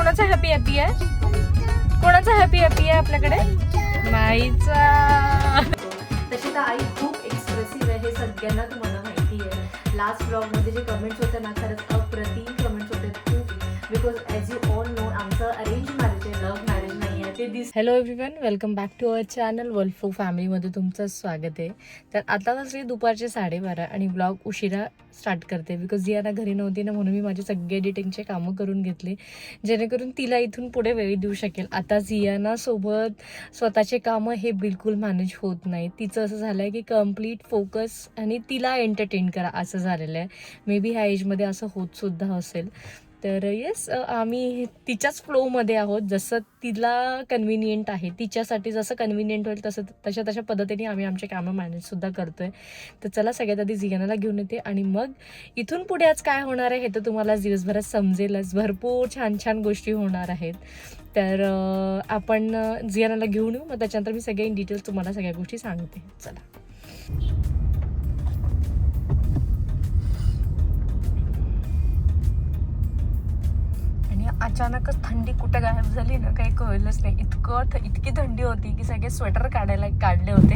कोणाचा happy happy आहे? कोणाचा हॅपी हॅपी आहे आपल्याकडे? माईचा. तशी तर आई खूप एक्सप्रेसिव्ह आहे, हे सगळ्यांना तुम्हाला माहिती आहे. लास्ट ब्लॉगमध्ये जे कमेंट्स होते ना, खरंच अप्रतिम कमेंट्स होते खूप. Because as you all know आमचं अरेंज मॅरेज आहे, लव्ह मॅरेज नाही आहे ते this. Hello everyone, welcome back to our channel वल्फो फॅमिलीमध्ये तुमचं स्वागत आहे. तर आता वाजले दुपारचे 12:30 आणि ब्लॉग उशिरा स्टार्ट करते बिकॉज जियाना घरी नव्हती ना, म्हणून मी माझे सगळे एडिटिंगचे कामं करून घेतले जेणेकरून तिला इथून पुढे वेळ देऊ शकेल. आता जियाना सोबत स्वतःचे कामं हे बिलकुल मॅनेज होत नाही. तिचं असं झालं आहे की कम्प्लीट फोकस आणि तिला एंटरटेन करा असं झालेलं आहे. मे बी ह्या एजमध्ये असं होतसुद्धा असेल. तर येस, आम्ही तिच्याच फ्लोमध्ये आहोत. जसं तिला कन्व्हिनियंट आहे, तिच्यासाठी जसं कन्व्हिनियंट होईल तशा पद्धतीने आम्ही आमचे कामं मॅनेजसुद्धा करतो आहे. तर चला सगळ्यात आधी जियानाला घेऊन येते आणि मग इथून पुढे आज काय होणार आहे हे तर तुम्हाला दिवसभरात समजेलच. भरपूर छान छान गोष्टी होणार आहेत. तर आपण जियानाला घेऊन येऊ, मग त्याच्यानंतर मी सगळे इन डिटेल्स तुम्हाला सगळ्या गोष्टी सांगते. चला. अचानकच थंडी कुठे गायब झाली ना, काही कळलंच नाही. इतकी थंडी होती की सगळे स्वेटर काढले होते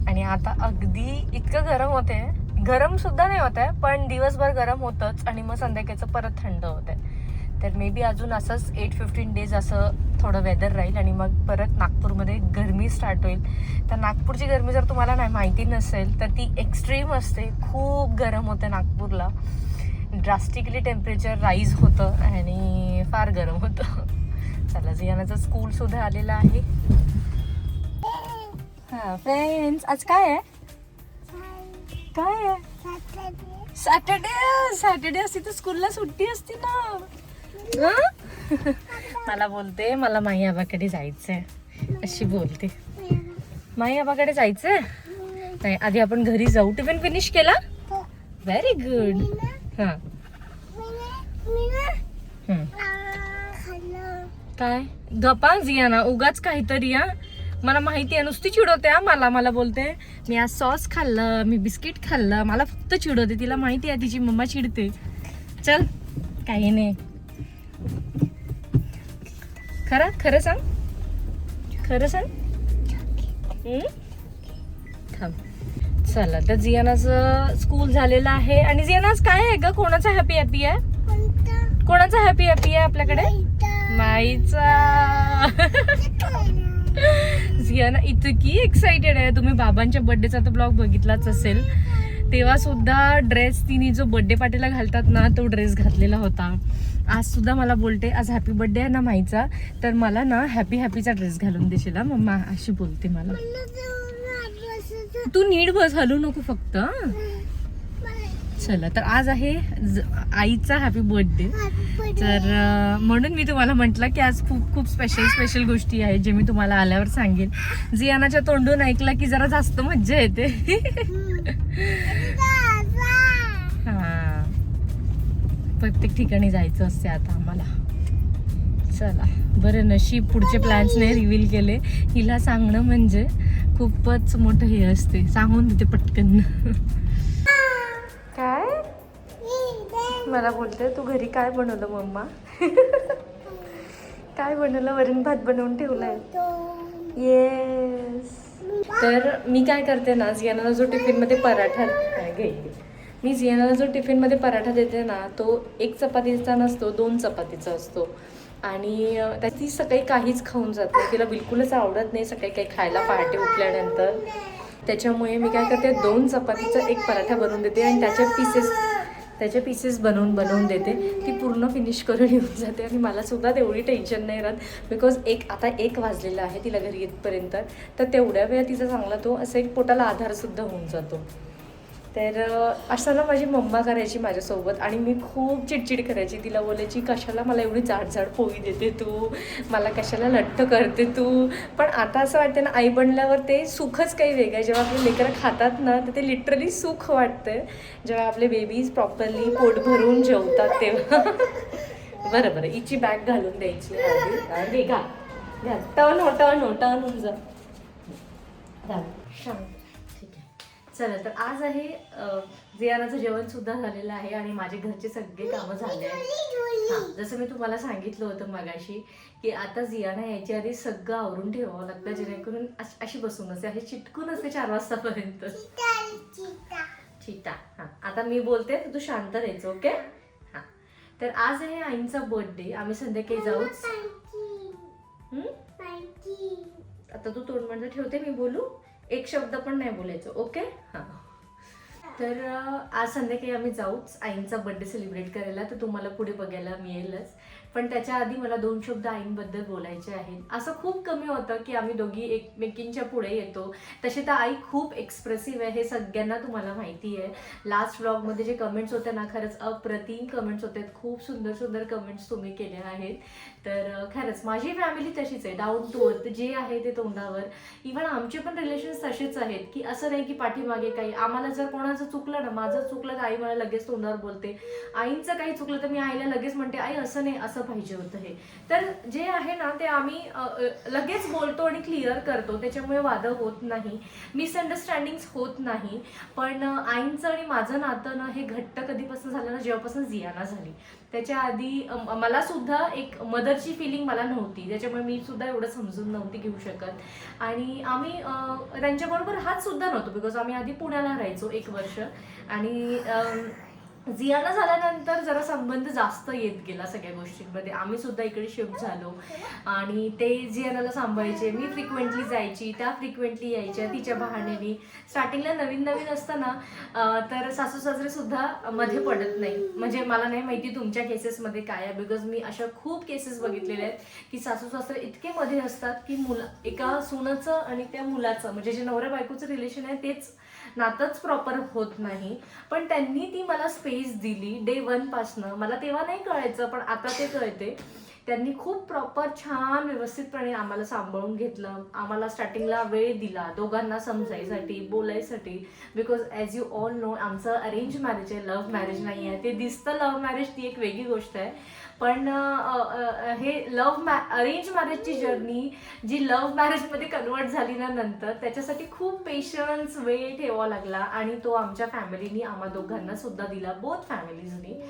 आणि आता अगदी इतकं गरम होते. गरम सुद्धा नाही होत आहे, पण दिवसभर गरम होतंच आणि मग संध्याकाळचं परत थंड होतंय. तर मे बी अजून असंच 8-15 डेज असं थोडं वेदर राहील आणि मग परत नागपूरमध्ये गरमी स्टार्ट होईल. तर नागपूरची गरमी जर तुम्हाला नाही माहिती नसेल तर ती एक्स्ट्रीम असते. खूप गरम होते नागपूरला, ड्रास्टिकली टेम्परेचर राईज होतं आणि फार गरम होतं. चला, जियानाचं स्कूल सुद्धा आलेलं आहे. हा फ्रेंड्स, आज काय आहे? काय आहे? सॅटर्डे असती तर स्कूलला सुट्टी असती ना. मला बोलते मला माई आबाकडे जायचंय, अशी बोलते. माई आबाकडे जायचंय नाही, आधी आपण घरी जाऊ. टिफिन फिनिश केला? Very good. हा काय गप्पा जियाना, उगाच काहीतरी. या मला माहिती आहे, नुसती चिडवते. मला बोलते मी आज सॉस खाल्लं, मी बिस्किट खाल्लं, मला फक्त चिडवते. तिला माहिती आहे तिची मम्मा चिडते. चल, काही नाही. खरं सांग. थांब. चला, तर जियानाचं स्कूल झालेलं आहे. आणि जियानाच काय आहे ग? कोणाचा हॅपी हॅपी आहे? कोणाचा हॅपी हॅपी आहे आपल्याकडे? माईचा. जियाना इतकी एक्साइटेड आहे. तुम्ही बाबांच्या बर्थडेचा तर ब्लॉग बघितलाच असेल. तेव्हा सुद्धा ड्रेस तिने जो बर्थडे पार्टीला घालतात ना, तो ड्रेस घातलेला होता. आज सुद्धा मला बोलते आज हॅपी बर्थडे आहे ना माईचा, तर मला ना हॅपीचा ड्रेस घालून देशील मम्मा, अशी बोलते मला. तू नीट बस, हलू नको फक्त. चला, तर आज आहे आईचा हॅपी बर्थडे. तर म्हणून मी तुम्हाला म्हटलं की आज खूप स्पेशल गोष्टी आहेत जे मी तुम्हाला आल्यावर सांगेन. जियानाच्या तोंडून ऐकलं की जरा जास्त मज्जा येते. हा, प्रत्येक ठिकाणी जायचं असते आता आम्हाला. चला, बरं नशीब पुढचे प्लॅन्स नाही रिव्हील केले. हिला सांगणं म्हणजे खूपच मोठं हे असते, सांगून देते पटकन. काय मला बोलते तू घरी काय बनवलं मम्मा? काय बनवलं? वरण भात बनवून ठेवलाय. येस. तर मी काय करते ना, जियानाला जो टिफिनमध्ये पराठा मी जियानाला जो टिफिनमध्ये पराठा देते ना, तो 1 चपातीचा नसतो, 2 चपातीचा असतो. आणि ती सकाळी काहीच खाऊन जात नाही. तिला बिलकुलच आवडत नाही सकाळी काही खायला पहाटे उठल्यानंतर. त्याच्यामुळे मी काय करते, 2 चपातीचा 1 पराठा बनवून देते आणि त्याचे पीसेस बनवून देते. ती पूर्ण फिनिश करून येऊन जाते आणि मला सुद्धा तेवढी टेन्शन नाही राहत बिकॉज आता 1 वाजलेला आहे तिला घरी येतपर्यंत. तर तेवढ्या वेळा तिचा चांगला तो असं एक पोटाला आधारसुद्धा होऊन जातो. तर असं ना माझी मम्मा करायची माझ्यासोबत आणि मी खूप चिडचिड करायची. तिला बोलायची कशाला मला एवढी जाड पोळी देते तू, मला कशाला लठ्ठ करते तू. पण आता असं वाटतं ना, आई बनल्यावर ते सुखच काही वेगळं आहे. जेव्हा आपले लेकरं खातात ना, तर ते लिटरली सुख वाटतं. जेव्हा आपले बेबीज प्रॉपरली पोट भरून जेवतात तेव्हा. बरं हिची बॅग घालून द्यायची आधी. टर्न होऊन जा. ठीक आहे. चला तर आज आहे जियानाचं जेवण सुद्धा झालेलं आहे आणि माझे घरचे सगळे कामं झाले आहेत. हां, जसं मी तुम्हाला सांगितलं होतं मगाशी की आता जियाना यायच्या आधी सगळं आवरून ठेवावं लागतं, जेणेकरून अशी बसून असते, अशी चिटकून असते 4 वाजतापर्यंत. चिता. हां, आता मी बोलते तर तू शांत राहायचं, ओके? हां, तर आज आहे आईंचा बर्थडे. आम्ही संध्याकाळी जाऊच. आता तू तोंड म्हणजे ठेवते, मी बोलू एक शब्द पण नाही बोलायचं, ओके? हां. तर आज संध्याकाळी आम्ही जाऊच आईंचा बर्थडे सेलिब्रेट करायला, तर तुम्हाला पुढे बघायला मिळेलच. पण त्याच्या आधी मला 2 शब्द आईंबद्दल बोलायचे आहेत. असं खूप कमी होतं की आम्ही दोघी एकमेकींच्या पुढे येतो. तसे तर आई खूप एक्सप्रेसिव्ह आहे, हे सगळ्यांना तुम्हाला माहिती आहे. लास्ट व्लॉगमध्ये जे कमेंट्स होते ना, खरंच अप्रतिम कमेंट्स होते. खूप सुंदर सुंदर कमेंट्स तुम्ही केल्या आहेत. तर खरंच माझी फॅमिली तशीच आहे, डाऊन टू अर्थ जे आहे ते तोंडावर. इव्हन आमचे पण रिलेशन्स तसेच आहेत की असं नाही की पाठीमागे काही. आम्हाला जर कोणाचं चुकलं ना, माझं चुकलं तर आई मला लगेच तोंडावर बोलते. आईंचं काही चुकलं तर मी आईला लगेच म्हणते, आई असं नाही, असं पाहिजे होतं हे. तर जे आहे ना ते आम्ही लगेच बोलतो आणि क्लिअर करतो, त्याच्यामुळे वाद होत नाही, मिसअंडरस्टँडिंग्स होत नाही. पण आईंचं आणि माझं नातं ना हे घट्ट कधीपासून झालं ना, जेव्हापासून जियाना झाली. त्याच्या आधी मला सुद्धा एक मदरची फिलिंग मला नव्हती, त्याच्यामुळे मी सुद्धा एवढं समजून नव्हती घेऊ शकत. आणि आम्ही त्यांच्याबरोबर हात सुद्धा नव्हतो, बिकॉज आम्ही आधी पुण्याला राहायचो 1 वर्ष. आणि जियाना झाल्यानंतर जरा संबंध जास्त येत गेला सगळ्या गोष्टींमध्ये. आम्ही सुद्धा इकडे शिफ्ट झालो आणि ते जियानाला सांभाळायचे. मी फ्रिक्वेंटली जायची, त्या फ्रिक्वेंटली यायच्या तिच्या बहाण्याने. स्टार्टिंगला नवीन नवीन असताना तर सासू सासरे सुद्धा मध्ये पडत नाही. म्हणजे मला नाही माहिती तुमच्या केसेसमध्ये काय आहे, बिकॉज मी अशा खूप केसेस बघितलेल्या आहेत की सासू सासरे इतके मध्ये असतात की एका सुनाचं आणि त्या मुलाचं, म्हणजे जे नवऱ्या बायकोचं रिलेशन आहे तेच नातंच प्रॉपर होत नाही. पण त्यांनी ती मला स्पेस दिली डे 1 पासनं. मला तेव्हा नाही कळायचं, पण आता ते कळते. त्यांनी खूप प्रॉपर छान व्यवस्थितपणे आम्हाला सांभाळून घेतलं. आम्हाला स्टार्टिंगला वेळ दिला दोघांना समजायसाठी, बोलायसाठी. Because as you all know आमचं अरेंज मॅरेज आहे, लव्ह मॅरेज नाही आहे. ते दिसतं लव्ह मॅरेज, ती एक वेगळी गोष्ट आहे. पण हे अरेंज मॅरेजची जर्नी जी लव्ह मॅरेजमध्ये कन्वर्ट झाली ना नंतर, त्याच्यासाठी खूप पेशन्स, वेळ ठेवावा लागला. आणि तो आमच्या फॅमिलीनी आम्हा दोघांना सुद्धा दिला, बोथ फॅमिलीजनी.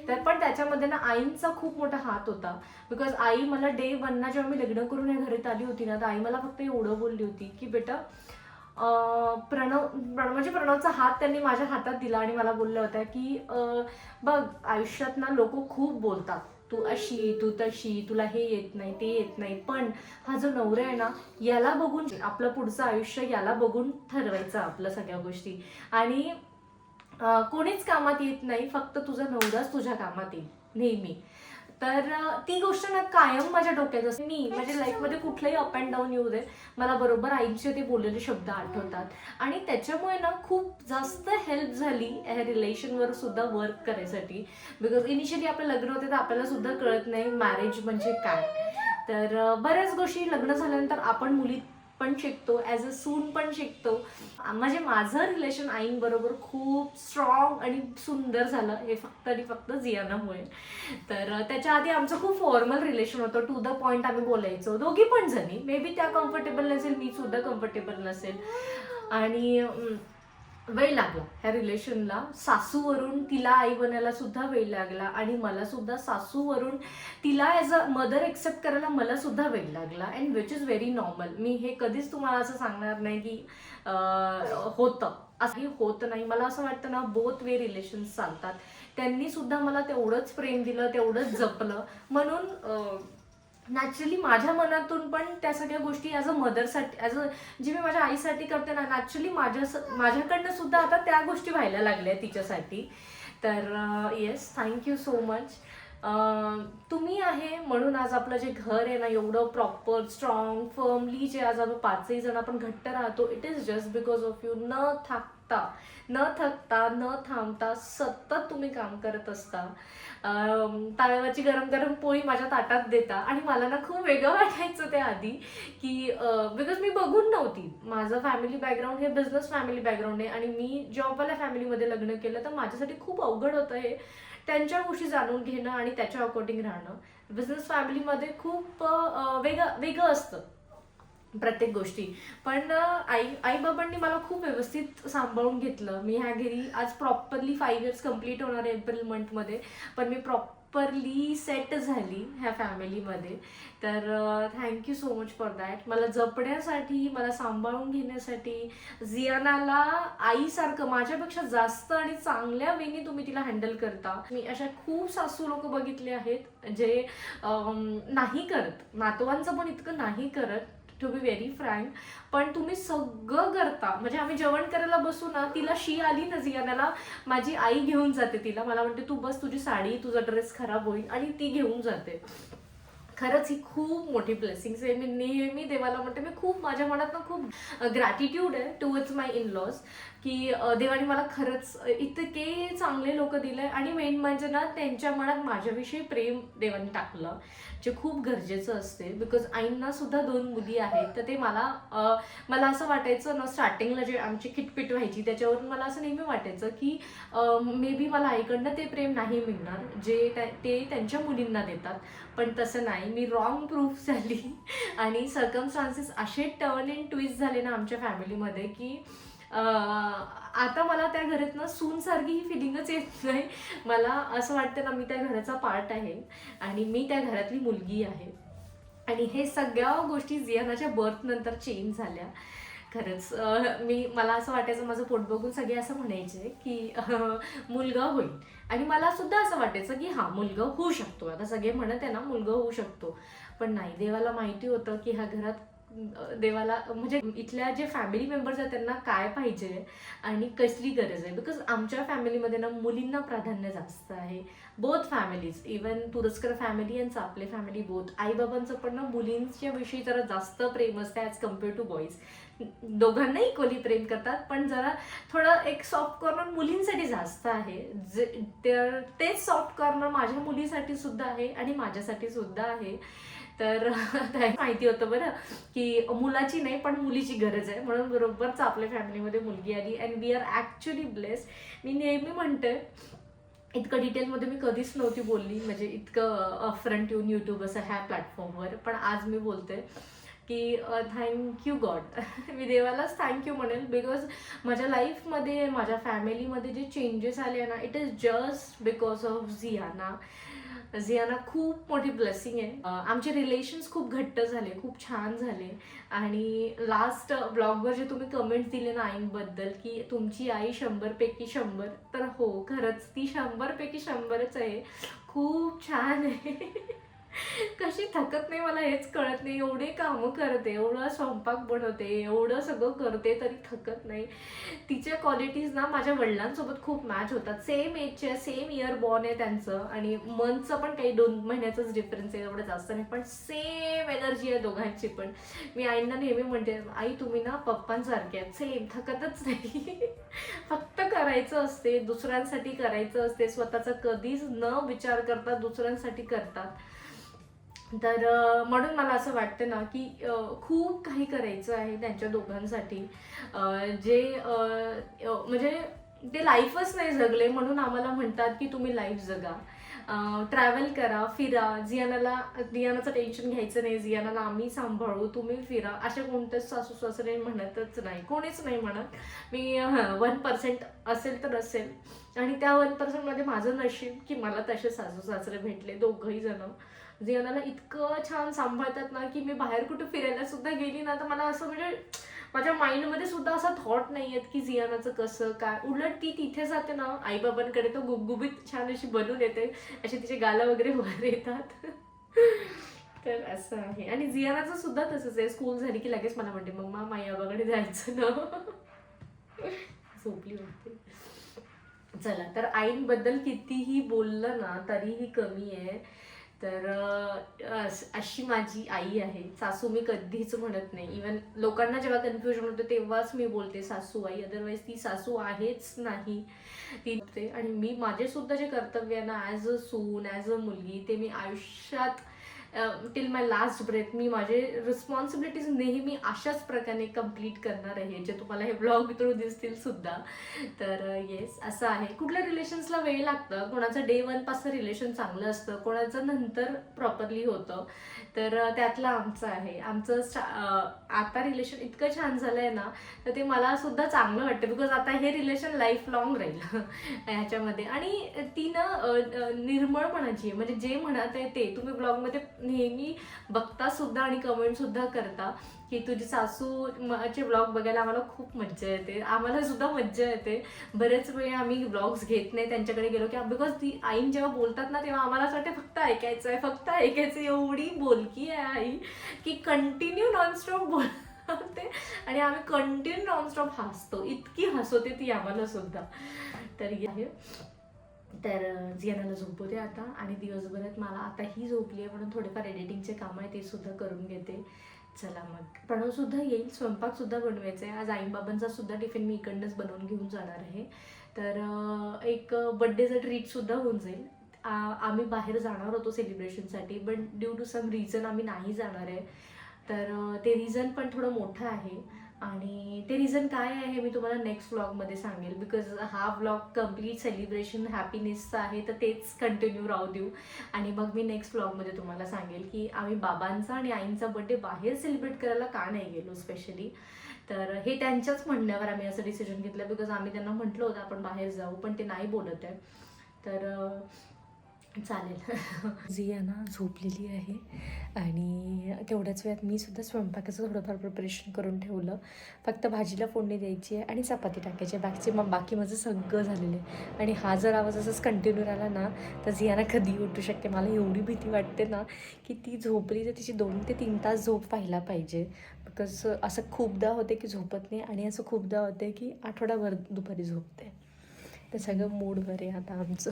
तर पण त्याच्यामध्ये ना आईंचा खूप मोठा हात होता. बिकॉज आई मला डे 1 जेव्हा मी लग्न करून या घरात आली होती ना, तर आई मला फक्त एवढं बोलली होती की बेटा प्रणवचा हात त्यांनी माझ्या हातात दिला आणि मला बोलल्या होत्या की बघ, आयुष्यात ना लोक खूप बोलतात, तू अशी, तू तशी, तुला हे येत नाही, ते येत नाही, पण हा जो नवरा आहे ना, याला बघून आपलं पुढचं आयुष्य, याला बघून ठरवायचं आपलं सगळ्या गोष्टी. आणि कोणीच कामात येत नाही, फक्त तुझा नवराच तुझ्या कामात येईल नेहमी. तर ती गोष्ट ना कायम माझ्या डोक्यात असते. मी माझ्या लाईफमध्ये कुठलंही अप अँड डाऊन येऊ दे, मला बरोबर आईचे ते बोललेले शब्द आठवतात. आणि त्याच्यामुळे ना खूप जास्त हेल्प झाली ह्या रिलेशनवर सुद्धा वर्क करायसाठी. बिकॉज इनिशियली आपलं लग्न होते तर आपल्याला सुद्धा कळत नाही मॅरेज म्हणजे काय. तर बऱ्याच गोष्टी लग्न झाल्यानंतर आपण मुली पण शिकतो, ॲज अ सून पण शिकतो. म्हणजे माझं रिलेशन आईंबरोबर खूप स्ट्रॉंग आणि सुंदर झालं, हे फक्त आणि फक्त जियानामुळे. तर त्याच्या आधी आमचं खूप फॉर्मल रिलेशन होतं, टू द पॉईंट आम्ही बोलायचो दोघी पण जणी. मे बी त्या कम्फर्टेबल नसेल, मी सुद्धा कम्फर्टेबल नसेल. आणि वेळ लागला ह्या रिलेशनला. सासूवरून तिला आई बनायला सुद्धा वेळ लागला आणि मला सुद्धा सासूवरून तिला ॲज अ मदर एक्सेप्ट करायला मला सुद्धा वेळ लागला. And which is very normal. मी हे कधीच तुम्हाला असं सांगणार नाही की होतं, असंही होत नाही. मला असं वाटतं ना, बोथ वे रिलेशन्स चालतात. त्यांनी सुद्धा मला तेवढंच प्रेम दिलं, तेवढंच जपलं. म्हणून नॅचरली माझ्या मनातून पण त्या सगळ्या गोष्टी ॲज अ मदरसाठी, ॲज अ जे मी माझ्या आईसाठी करते ना, नॅचरली माझ्याकडनं सुद्धा आता त्या गोष्टी व्हायला लागल्या तिच्यासाठी. तर येस, थँक्यू सो मच. तुम्ही आहे म्हणून आज आपलं जे घर आहे ना, एवढं प्रॉपर स्ट्रॉंग फर्मली जे आज आपण 5ही जण आपण घट्ट राहतो, it is just because of you. न थकता न थांबता सतत तुम्ही काम करत असता. ताव्यावरची गरम गरम पोळी माझ्या ताटात देता. आणि मला ना खूप वेगळं वाटायचं त्या आधी की बिकॉज मी बघून नव्हती. माझं फॅमिली बॅकग्राऊंड हे बिझनेस फॅमिली बॅकग्राऊंड आहे आणि मी जॉबवाल्या फॅमिलीमध्ये लग्न केलं, तर माझ्यासाठी खूप अवघड होतं हे त्यांच्या गोष्टी जाणून घेणं आणि त्याच्या अकॉर्डिंग राहणं. बिझनेस फॅमिलीमध्ये खूप वेगळं असतं. प्रत्येक गोष्टी. पण आई बाबांनी मला खूप व्यवस्थित सांभाळून घेतलं. मी ह्या घरी आज प्रॉपरली 5 इयर्स कंप्लीट होणार आहे एप्रिल मंथमध्ये. पण मी प्रॉपरली सेट झाली ह्या फॅमिलीमध्ये. तर thank you so much for that. मला जपण्यासाठी, मला सांभाळून घेण्यासाठी, जियानाला आईसारखं माझ्यापेक्षा जास्त आणि चांगल्या वेनी तुम्ही तिला हँडल करता. मी अशा खूप सासू लोक बघितले आहेत जे नाही करत, नातवांचं पण इतकं नाही करत, टू बी व्हेरी फ्रँक. पण तुम्ही सगळं करता. म्हणजे आम्ही जेवण करायला बसू ना, तिला शी आली ना जियानाला, माझी आई घेऊन जाते तिला. मला म्हणते तू बस, तुझी साडी, तुझा ड्रेस खराब होईल, आणि ती घेऊन जाते. खरंच ही खूप मोठी ब्लेसिंग्स आहे. मी नेहमी देवाला म्हणते, मी खूप माझ्या मनात ना खूप ग्रॅटिट्यूड आहे टुवर्ड्स माय इन लॉज, की देवाने मला खरंच इतके चांगले लोक दिले. आणि मेन म्हणजे ना, त्यांच्या मनात माझ्याविषयी प्रेम देवाने टाकलं, जे खूप गरजेचं असते. बिकॉज आईंना सुद्धा 2 मुली आहेत. तर ते मला असं वाटायचं ना, स्टार्टिंगला जे आमची खिटपिट व्हायची त्याच्यावरून मला असं नेहमी वाटायचं की मे बी मला आईकडनं ते प्रेम नाही मिळणार जे ते त्यांच्या मुलींना देतात. पण तसं नाही, मी रॉंग प्रूफ झाली. आणि सर्कमस्टान्सेस असे टर्न अँड ट्विस्ट झाले ना आमच्या फॅमिलीमध्ये की आता मला त्या घरात ना सूनसारखी ही फिलिंगच येत नाही. मला असं वाटतं ना, मी त्या घराचा पार्ट आहे आणि मी त्या घरातली मुलगी आहे. आणि हे सगळ्या गोष्टी जियानाच्या बर्थ नंतर चेंज झाल्या. खरंच मला असं वाटायचं, माझं पोट बघून सगळे असं म्हणायचे की मुलगा होईल. आणि मला सुद्धा असं वाटायचं की हा मुलगा होऊ शकतो. आता सगळे म्हणत आहे ना मुलगा होऊ शकतो, पण नाही, देवाला माहिती होतं की ह्या घरात देवाला म्हणजे इथल्या जे फॅमिली मेंबर्स आहेत त्यांना काय पाहिजे आणि कसली गरज आहे. बिकॉज आमच्या फॅमिलीमध्ये ना मुलींना प्राधान्य जास्त आहे. बोथ फॅमिलीज, इवन तुरस्कर फॅमिली आणि चापले फॅमिली बोथ, आईबाबांचं पण ना मुलींच्या विषयी जरा जास्त प्रेम असते ॲज कम्पेअर टू बॉईज. दोघांना इक्वली प्रेम करतात, पण जरा थोडं एक सॉफ्ट कॉर्नर मुलींसाठी जास्त आहे. तेच सॉफ्ट कॉर्नर माझ्या मुलीसाठी सुद्धा आहे आणि माझ्यासाठी सुद्धा आहे. तर माहिती होतं बरं की मुलाची नाही पण मुलीची गरज आहे, म्हणून बरोबरच आपल्या फॅमिलीमध्ये मुलगी आली. And we are actually blessed. मी नेहमी म्हणते, इतकं डिटेलमध्ये मी कधीच नव्हती बोलली, म्हणजे इतकं फ्रंट येऊन यूट्यूब असं ह्या प्लॅटफॉर्मवर. पण आज मी बोलते की थँक्यू गॉड. मी देवालाच थँक्यू म्हणेल. बिकॉज माझ्या लाईफमध्ये, माझ्या फॅमिलीमध्ये जे चेंजेस आले ना, it is just because of Jiana. Jiana खूप मोठी ब्लेसिंग आहे. आमचे रिलेशन्स खूप घट्ट झाले, खूप छान झाले. आणि लास्ट ब्लॉगवर जे तुम्ही कमेंट्स दिले ना आईंबद्दल की तुमची आई 100पैकी 100, तर हो, खरंच ती 100पैकी 100च आहे. खूप छान आहे. कशी थकत नाही मला हेच कळत नाही. एवढे कामं करते, एवढं स्वयंपाक बनवते, एवढं सगळं करते तरी थकत नाही. तिच्या क्वालिटीज ना माझ्या वडिलांसोबत खूप मॅच होतात. सेम एजचे, सेम इयर बॉर्न आहे त्यांचं, आणि मंथचं पण काही 2 महिन्याचाच डिफरन्स आहे, एवढं जास्त नाही, पण सेम एनर्जी आहे दोघांची पण. मी आईंना नेहमी म्हणते, आई तुम्ही ना पप्पांसारखे आहेत, सेम, थकतच नाही. फक्त करायचं असते, दुसऱ्यांसाठी करायचं असते, स्वतःचा कधीच न विचार करता दुसऱ्यांसाठी करतात. तर म्हणून मला असं वाटतं ना की खूप काही करायचं आहे त्यांच्या दोघांसाठी, जे म्हणजे ते लाईफच नाही जगले, म्हणून आम्हाला म्हणतात की तुम्ही लाईफ जगा, ट्रॅव्हल करा, फिरा. जियानाचं टेन्शन घ्यायचं नाही, जियानाला आम्ही सांभाळू, तुम्ही फिरा. असे कोणतेच सासू सासरे म्हणतच नाही, कोणीच नाही म्हणत. मी 1% असेल तर असेल, आणि त्या 1%मध्ये माझं नशीब की मला तसे सासू सासरे भेटले, दोघंही जण. जियानाला इतकं छान सांभाळतात ना की मी बाहेर कुठे फिरायला सुद्धा गेली ना तर मला असं म्हणजे माझ्या माइंडमध्ये सुद्धा असा थॉट नाही आहेत की जियानाचं कसं काय. उलट ती तिथे जाते ना आईबाबांकडे, तो गुबगुबीत छान अशी बनून येते, असे तिचे गाला वगैरे वर येतात. तर असं आहे. आणि जियानाचं सुद्धा तसंच आहे, स्कूल झाली की लगेच मला म्हणते मम्मा माईबाबाकडे जायचं ना. झोपली होती. चला, तर आईंबद्दल कितीही बोललं ना तरीही कमी आहे. तर अशी माझी आई आहे. सासू मी कधीच म्हणत नाही. इवन लोकांना जेव्हा कन्फ्युजन होतं तेव्हाच मी बोलते सासू आई, अदरवाईज ती सासू आहेच नाही ती. आणि मी माझे सुद्धा जे कर्तव्य आहे ना as a soon, as a मुलगी, ते मी आयुष्यात टिल माय लास्ट ब्रेथ मी माझे रिस्पॉन्सिबिलिटीज नेहमी अशाच प्रकारे कम्प्लीट करणार आहे, जे तुम्हाला हे ब्लॉग थ्रू दिसतील सुद्धा. तर येस, असं आहे. कुठल्या रिलेशन्सला वेळ लागतं, कोणाचं डे 1 पासून रिलेशन चांगलं असतं, कोणाचं नंतर प्रॉपरली होतं. तर त्यातलं आमचं आहे. आमचं आता रिलेशन इतकं छान झालं आहे ना, तर ते मला सुद्धा चांगलं वाटतं. बिकॉज आता हे रिलेशन लाईफ लॉंग राहील ह्याच्यामध्ये. आणि ती ना निर्मळपणाची आहे, म्हणजे जे म्हणत आहे ते तुम्ही ब्लॉगमध्ये नेहमी बघता सुद्धा आणि कमेंट सुद्धा करता की तुझी सासूचे ब्लॉग बघायला आम्हाला खूप मज्जा येते. आम्हाला सुद्धा मज्जा येते. बरेच वेळ आम्ही ब्लॉग्स घेत नाही त्यांच्याकडे गेलो की, बिकॉज ती आईन जेव्हा बोलतात ना तेव्हा आम्हाला असं वाटतं फक्त ऐकायचं आहे, फक्त ऐकायचं. एवढी बोलकी आहे आई की कंटिन्यू नॉनस्टॉप बोलते आणि आम्ही कंटिन्यू नॉनस्टॉप हसतो. इतकी हसवते ती आम्हाला सुद्धा. तर आहे. तर जियानाला झोपवते आता आणि दिवसभरात मला आता ही झोपली आहे म्हणून थोडेफार एडिटिंगचे कामं आहे ते सुद्धा करून घेते. चला मग प्रणवसुद्धा येईल, स्वयंपाकसुद्धा बनवायचं आहे. आज आईबाबांचा सुद्धा टिफिन मी इकडनंच बनवून घेऊन जाणार आहे. तर एक बड्डेचं ट्रीटसुद्धा होऊन जाईल. आम्ही बाहेर जाणार होतो सेलिब्रेशनसाठी, but due to some reason आम्ही नाही जाणार आहे. तर ते रिझन पण थोडं मोठं आहे आणि ते रिझन काय आहे हे मी तुम्हाला नेक्स्ट व्लॉगमध्ये सांगेल. बिकॉज हा व्लॉग कम्प्लीट सेलिब्रेशन हॅपीनेसचा आहे, तर तेच कंटिन्यू राहू देऊ. आणि मग मी नेक्स्ट व्लॉगमध्ये तुम्हाला सांगेल की आम्ही बाबांचा आणि आईंचा बड्डे बाहेर सेलिब्रेट करायला का नाही गेलो स्पेशली. तर हे त्यांच्याच म्हणण्यावर आम्ही असं डिसिजन घेतलं. बिकॉज आम्ही त्यांना म्हटलं होतं आपण बाहेर जाऊ, पण ते नाही बोलत आहे. तर चालेल. जियाना झोपलेली आहे आणि तेवढ्याच वेळात मी सुद्धा स्वयंपाकाचं थोडंफार प्रिपरेशन करून ठेवलं. फक्त भाजीला फोडणी द्यायची आहे आणि चपाती टाकायची आहे. बाकी माझं सगळं झालेलं आहे. आणि हा जर आवाज असंच कंटिन्यू राहिला ना तर जियाना कधी उठू शकते. मला एवढी भीती वाटते ना की ती झोपली तर तिची 2 ते 3 तास झोप व्हायला पाहिजे. बिकॉज असं खूपदा होते की झोपत नाही आणि असं खूपदा होते की आठवडाभर दुपारी झोपते. ते सगळं मूडवर आहे आता आमचं.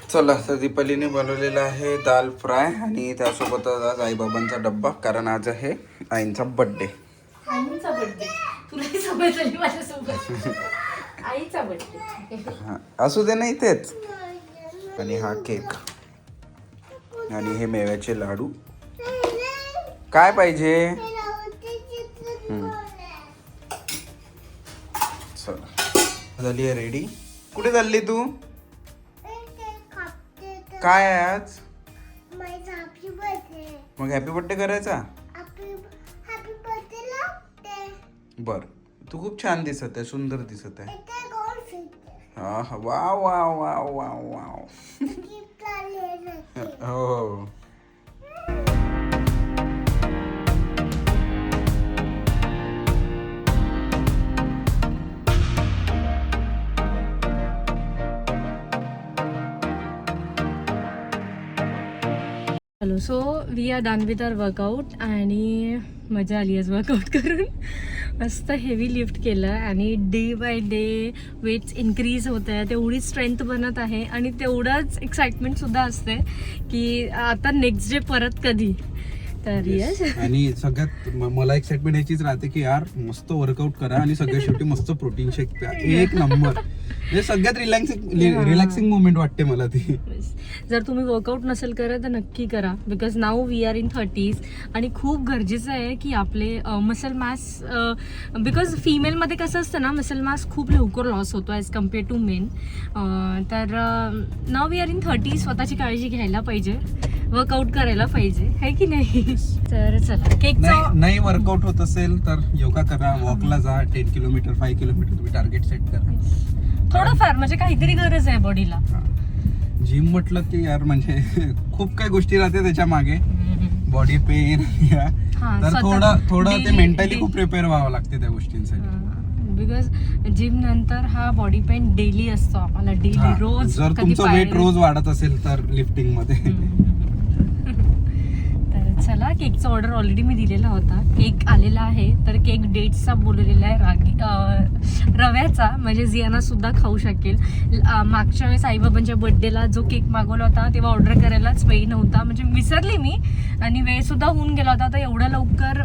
चला, तर दीपालीने बनवलेला आहे दाल फ्राय आणि त्यासोबत आज आईबाबांचा डब्बा, कारण आज आहे आईंचा बड्डे. आईचा बर्थडे तुलाही सवय झाली माझ्यासोबत. आईचा बर्थडे असू दे नाही तेच. आणि हा केक आणि हे मेव्याचे लाडू. काय पाहिजे? चला, झाली आहे रेडी. कुठे चालली तू? काय आहे आज? मग हॅपी बर्थडे करायचा? बर, तू खूप छान दिसत आहे, सुंदर दिसत आहे. हा हा, wow wow wow wow wow. हो. Hello. So we are done with our workout आणि मजा आली आज वर्कआउट करून. मस्त हेवी लिफ्ट केलं आणि day by day weights increase होत आहे, तेवढी स्ट्रेंथ बनत आहे आणि तेवढंच एक्साइटमेंटसुद्धा असते की आता नेक्स्ट डे परत कधी. तर येस. आणि सगळ्यात मला एक्साइटमेंट याचीच राहते की यार मस्त वर्कआउट करा आणि सगळ्यात शेवटी मस्त प्रोटीन शेक प्या. एक नंबर. म्हणजे सगळ्यात रिलॅक्सिंग मोमेंट वाटते मला ती. जर तुम्ही वर्कआउट नसेल करत तर नक्की करा. Because now we are in 30s आणि खूप गरजेचं आहे की आपले मसल मास, बिकॉज फिमेलमध्ये कसं असतं ना, मसल मास खूप लवकर लॉस होतो ॲज कम्पेअर टू मेन. तर now we are in 30s, स्वतःची काळजी घ्यायला पाहिजे, वर्कआउट करायला पाहिजे, है की नाही. तर चला, केकचा नाही वर्कआउट होत असेल तर योगा करा, वॉकला जा, 10 किलोमीटर 5 किलोमीटर तुम्ही टार्गेट सेट करा. थोडंफार म्हणजे काहीतरी गरज आहे बॉडीला. जिम म्हटलं की यार म्हणजे खूप काही गोष्टी राहते त्याच्या मागे, बॉडी पेन, तर थोडं ते मेंटली खूप प्रिपेअर व्हावं लागते त्या गोष्टींसाठी. बिकॉज जिम नंतर हा बॉडी पेन डेली असतो आम्हाला, डेली रोज. जर तुमचं वेट रोज वाढत असेल तर लिफ्टिंग मध्ये. तर चला केकचा ऑर्डर ऑलरेडी मी दिलेला होता. केक आलेला आहे. तर केक डेट्सचा बोललेला आहे रव्याचा, म्हणजे जियाना सुद्धा खाऊ शकेल. मागच्या वेळेस आईबाबांच्या बर्थडेला जो केक मागवला होता तेव्हा ऑर्डर करायलाच वेळ नव्हता, म्हणजे विसरली मी आणि वेळ सुद्धा होऊन गेला होता. तर एवढ्या लवकर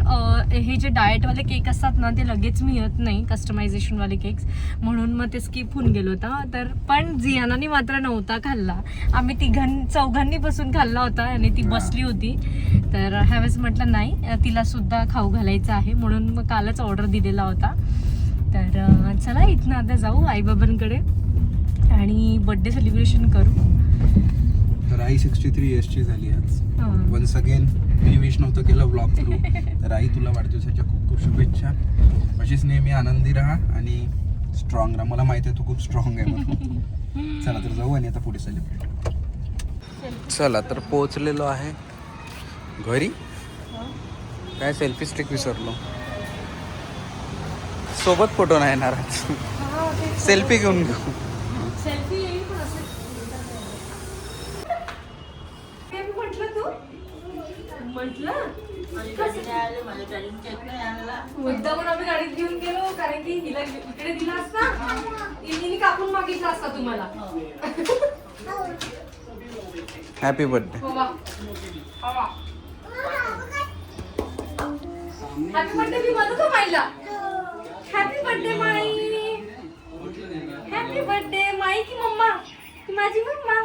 हे जे डाएटवाले केक असतात ना ते लगेच मिळत नाही, कस्टमायझेशनवाले केक्स, म्हणून मग ते स्किप होऊन गेलो होता. तर पण जियानाने मात्र नव्हता खाल्ला. आम्ही चौघांनी बसून खाल्ला होता आणि ती बसली होती. तर ह्यावेळेस म्हटलं नाही, तिला सुद्धा खाऊ घालायचं आहे, म्हणून मग कालच ऑर्डर दिलेला होता. तर चला इथनं आता जाऊ आईबाबांकडे आणि बर्थडे सेलिब्रेशन करू. तर आई 63 इयर्सची झाली आज. वन्स अगेन मी विश नव्हतं केलं ब्लॉग थ्रू. तर आई तुला वाढदिवसाच्या खूप खूप शुभेच्छा. अशीच नेहमी आनंदी राहा आणि स्ट्रॉंग राहा. मला माहिती आहे तू खूप स्ट्रॉंग आहे म्हणून. चला तर जाऊ आणि आता पुढे सेलिब्रेट. चला तर पोहोचलेलो आहे घरी. काय सेल्फी स्टिक विसरलो. सोबत फोटो नाही येणार आज. सेल्फी घेऊन घेऊ. सेल्फी येईल पण असं म्हटलं तू म्हटलं मुद्दामून आम्ही गाडीत घेऊन गेलो, कारण की हिला इकडे दिला असता, हिने कापून मागितला असता तुम्हाला. Happy birthday. हॅपी बर्थडे मी म्हणू का माईला? हॅपी बर्थडे माई. हॅपी बर्थडे माई की मम्मा? की माझी मम्मा?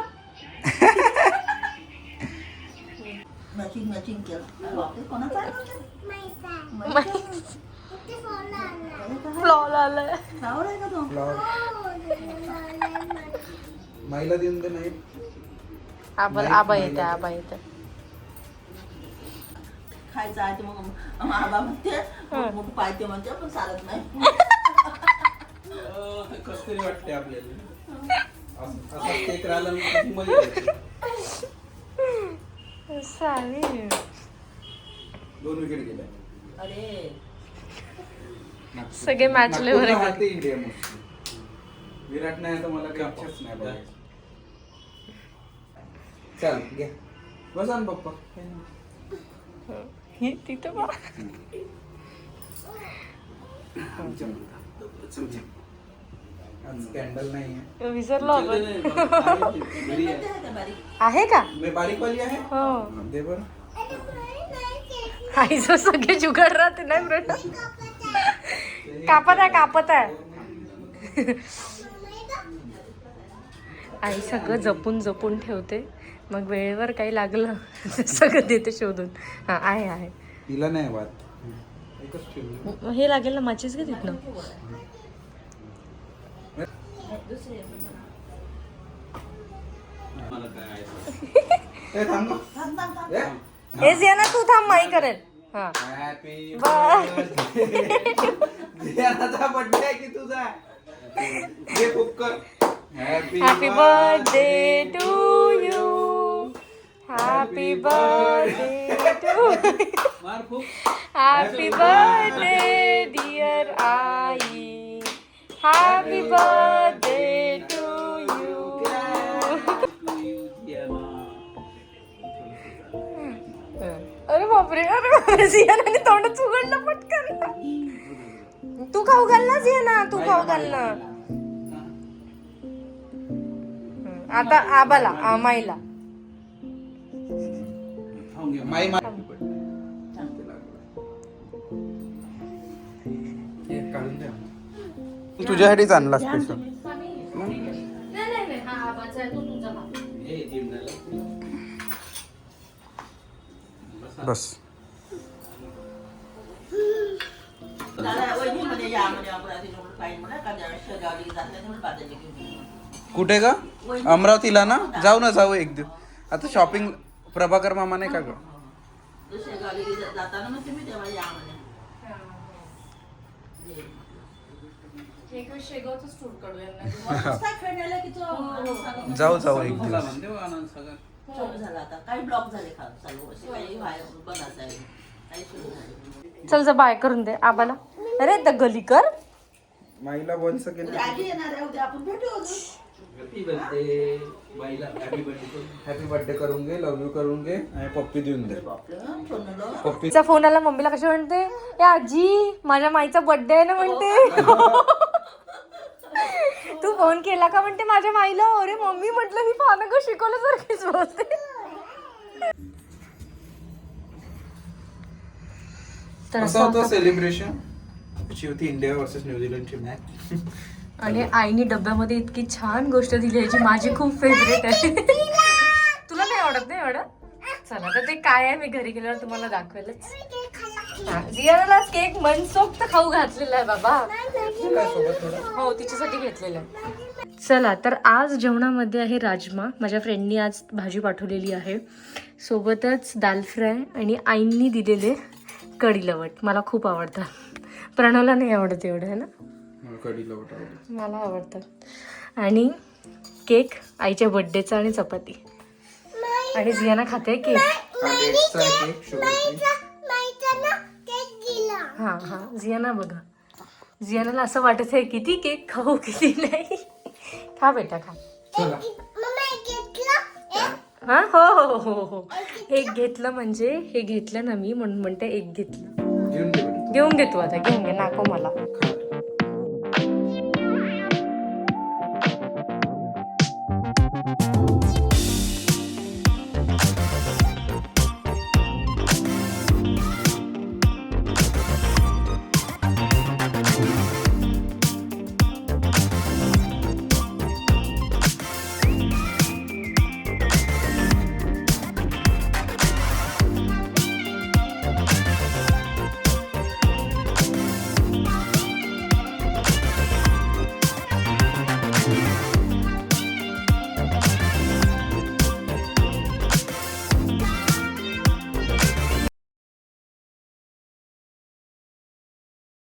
मॅचिंग केलं कोणाचा फ्लॉल आलाय. फ्लावर आहे का तो? माईला देऊन दे. नाही आबा येते. खायचं आहे मग आबा म्हणते मोठं पाहिजे म्हणते पण चालत नाही. कस तरी वाटते आपल्याला. असा केक राहिला सावी 2 विकेट गेल्या. अरे सगळे मॅचले वर इंडिया मोस्टली. विराट नाही तर मला काही इच्छाच नाही बघायची. चल घे बसा ना पप्पा. तिथं बा. कॅन्डल नाही विसरलो आपण. बारीक आहे का? मी बारीक वाली आहे. हो. दे बरं. आईचं सगळे जुगाड राहते नाही ब्रेड. कापत आहे. आई सगळं जपून ठेवते, मग वेळेवर काही लागलं सगळं देते शोधून. हा आहे. तिला नाही बात. एकच ठेवली. हे लागेल ना, माचीच घे तिथनं. हेच या ना, तू थांब, माई करेल. हा हॅपी बर्थडे आहे की तुझा. घे cooker. Happy birthday to you. Happy birthday to. Happy birthday dear आई. Happy birthday to you. अरे बापरे जियानाने तोंडच उघडलं पटकन. तू खाऊ घाल ना जियाना, तू खाऊ घाल ना. आता आबाला माईला. माई तुझ्यासाठीच आणला स्पेशल. नाही हा आबाचा आहे, तो तुझा खा. बस. वहिनीमध्ये या म्हणजे अमरावतीला काही म्हणा का शेगावली जाते म्हणून बाजारला घेऊन. कुठे का? अमरावतीला ना. जाऊ एक दिवस. आता शॉपिंग प्रभाकर मामा नाही का ग? शेगावली जाताना मग तुम्ही तेव्हा या म्हणे. जाऊ एक दिवस. झाला आता काही ब्लॉक झाले चालू असे काही बंद असायला काही सुरू झाले. चल जा बाय करून दे आबाला. अरे द गली कर. माईला 1 सेकंड. आजी येणार आहे उद्या, आपण भेटू अजून. हॅपी बर्थडे करून घे, लव्ह यू करून घे आणि पप्पी देऊन दे. पप्पी तिचा फोन आला, मम्मीला कशी म्हणते, ए आजी माझ्या माईचा बर्थडे आहे ना म्हणते. तू फोन केला का म्हणते माझ्या माईला. अरे मम्मी म्हटलं ही पानं का शिकवल्यासारखीच बोलते. तर असं होतं सेलिब्रेशन. अशी होती इंडिया वर्सेस न्यूझीलंडची मॅच. आणि आईने डब्यामध्ये इतकी छान गोष्ट दिली आहे जी माझी खूप फेवरेट आहे. तुला नाही आवडत नाही एवढं. चला तर ते काय आहे मी घरी गेल्यावर तुम्हाला दाखवेलच. जियाला केक मनसोक्त खाऊ घातलेला आहे बाबा. हो तिच्यासाठी घेतलेला आहे. चला तर आज जेवणामध्ये आहे राजमा. माझ्या फ्रेंडनी आज भाजी पाठवलेली आहे, सोबतच दाल फ्राय आणि आईंनी दिलेले कढी लवट. मला खूप आवडतं. प्रणवला नाही आवडत एवढं आहे ना. कढी लवट आवडते. मला आवडतं. आणि केक आईच्या बर्थडेचा आणि चपाती. आणि जियाना खाते केक. हा हा जियाना बघा. जियानाला असं वाटत आहे किती केक खाऊ किती नाही. खा बेटा खा. हा हो हो हो हो. एक घेतलं म्हणजे हे घेतलं ना मी म्हणून म्हणते एक घेतलं. घेऊन घे तू आता. घेऊन घे. नको मला.